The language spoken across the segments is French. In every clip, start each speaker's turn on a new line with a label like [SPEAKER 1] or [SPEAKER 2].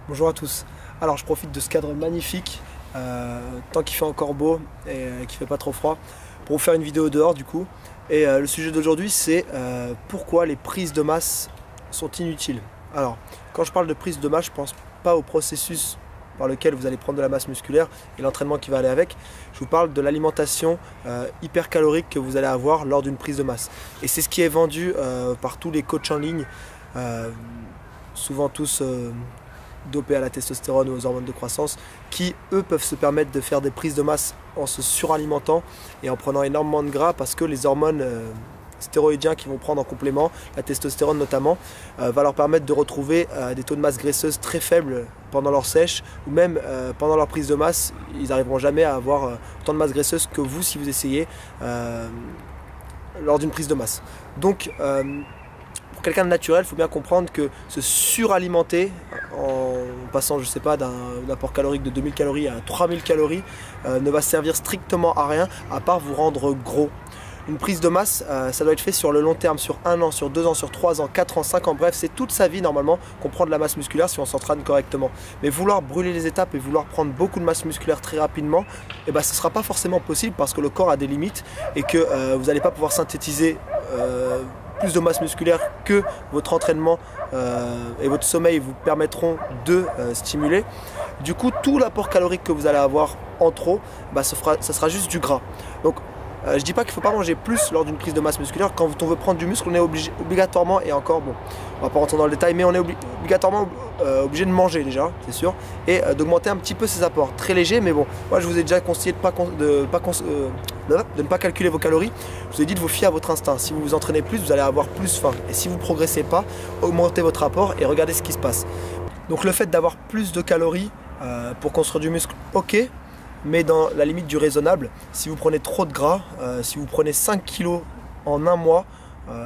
[SPEAKER 1] Bonjour à tous. Alors je profite de ce cadre magnifique, tant qu'il fait encore beau et qu'il fait pas trop froid, pour vous faire une vidéo dehors du coup. Et le sujet d'aujourd'hui c'est pourquoi les prises de masse sont inutiles. Alors quand je parle de prise de masse, je pense pas au processus par lequel vous allez prendre de la masse musculaire et l'entraînement qui va aller avec. Je vous parle de l'alimentation hypercalorique que vous allez avoir lors d'une prise de masse. Et c'est ce qui est vendu par tous les coachs en ligne, souvent tous dopés à la testostérone ou aux hormones de croissance, qui eux peuvent se permettre de faire des prises de masse en se suralimentant et en prenant énormément de gras, parce que les hormones stéroïdiens qu'ils vont prendre en complément, la testostérone notamment, va leur permettre de retrouver des taux de masse graisseuse très faibles pendant leur sèche, ou même pendant leur prise de masse. Ils n'arriveront jamais à avoir autant de masse graisseuse que vous si vous essayez lors d'une prise de masse. Donc pour quelqu'un de naturel, il faut bien comprendre que se suralimenter en passant, je sais pas, d'un apport calorique de 2000 calories à 3000 calories ne va servir strictement à rien, à part vous rendre gros. Une prise de masse, ça doit être fait sur le long terme, sur 1 an, sur 2 ans, sur 3 ans, 4 ans, 5 ans, bref, c'est toute sa vie normalement qu'on prend de la masse musculaire si on s'entraîne correctement. Mais vouloir brûler les étapes et vouloir prendre beaucoup de masse musculaire très rapidement, ce ne sera pas forcément possible, parce que le corps a des limites et que vous n'allez pas pouvoir synthétiser plus de masse musculaire que votre entraînement et votre sommeil vous permettront de stimuler. Du coup, tout l'apport calorique que vous allez avoir en trop, ça sera juste du gras. Donc je dis pas qu'il ne faut pas manger plus lors d'une prise de masse musculaire. Quand on veut prendre du muscle, on est obligatoirement, et encore, bon, on va pas rentrer dans le détail, mais on est obligatoirement obligé de manger déjà, c'est sûr, et d'augmenter un petit peu ses apports. Très léger, mais bon, moi je vous ai déjà conseillé de ne pas calculer vos calories. Je vous ai dit de vous fier à votre instinct. Si vous vous entraînez plus, vous allez avoir plus faim. Et si vous ne progressez pas, augmentez votre apport et regardez ce qui se passe. Donc le fait d'avoir plus de calories pour construire du muscle, ok, mais dans la limite du raisonnable. Si vous prenez trop de gras, si vous prenez 5 kg en un mois,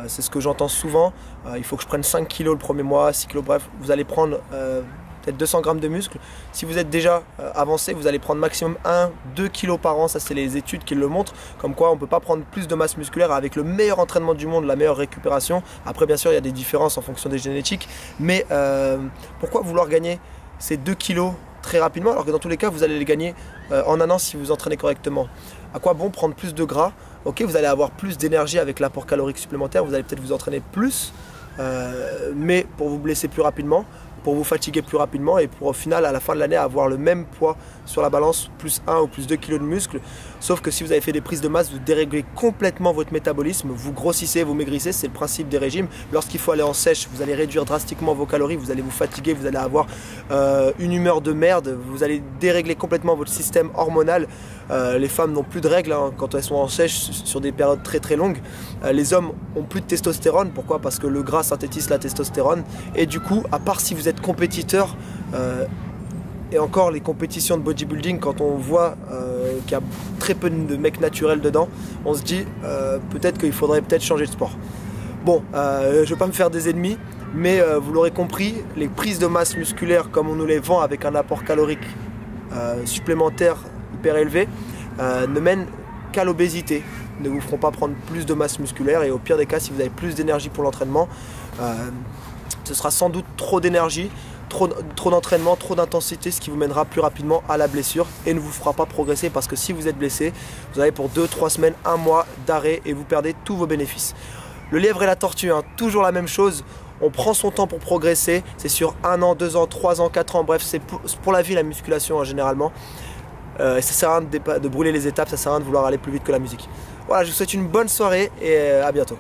[SPEAKER 1] c'est ce que j'entends souvent, il faut que je prenne 5 kg le premier mois, 6 kg, bref, vous allez prendre peut-être 200 grammes de muscle. Si vous êtes déjà avancé, vous allez prendre maximum 1-2 kg par an, ça c'est les études qui le montrent, comme quoi on ne peut pas prendre plus de masse musculaire avec le meilleur entraînement du monde, la meilleure récupération. Après bien sûr il y a des différences en fonction des génétiques, mais pourquoi vouloir gagner ces 2 kg très rapidement, alors que dans tous les cas vous allez les gagner en un an si vous entraînez correctement? À quoi bon prendre plus de gras? Ok, vous allez avoir plus d'énergie avec l'apport calorique supplémentaire, vous allez peut-être vous entraîner plus, mais pour vous blesser plus rapidement, pour vous fatiguer plus rapidement, et pour au final à la fin de l'année avoir le même poids sur la balance, plus 1 ou plus 2 kg de muscle. Sauf que si vous avez fait des prises de masse, vous déréglez complètement votre métabolisme, vous grossissez, vous maigrissez, c'est le principe des régimes. Lorsqu'il faut aller en sèche, vous allez réduire drastiquement vos calories, vous allez vous fatiguer, vous allez avoir une humeur de merde, vous allez dérégler complètement votre système hormonal. Les femmes n'ont plus de règles quand elles sont en sèche sur des périodes très très longues. Les hommes ont plus de testostérone. Pourquoi? Parce que le gras synthétise la testostérone. Et du coup, à part si vous êtes compétiteur, et encore les compétitions de bodybuilding, quand on voit qu'il y a très peu de mecs naturels dedans, on se dit peut-être qu'il faudrait changer de sport. Bon, je ne vais pas me faire des ennemis, mais vous l'aurez compris, les prises de masse musculaire comme on nous les vend avec un apport calorique supplémentaire hyper élevé ne mènent qu'à l'obésité, ne vous feront pas prendre plus de masse musculaire, et au pire des cas, si vous avez plus d'énergie pour l'entraînement, ce sera sans doute trop d'énergie, trop d'entraînement, trop d'intensité, ce qui vous mènera plus rapidement à la blessure et ne vous fera pas progresser, parce que si vous êtes blessé, vous avez pour 2-3 semaines, 1 mois d'arrêt et vous perdez tous vos bénéfices. Le lièvre et la tortue, toujours la même chose. On prend son temps pour progresser, c'est sur 1 an, 2 ans, 3 ans, 4 ans, bref, c'est pour la vie la musculation généralement. Ça sert à rien de brûler les étapes, ça sert à rien de vouloir aller plus vite que la musique. Voilà, je vous souhaite une bonne soirée et à bientôt.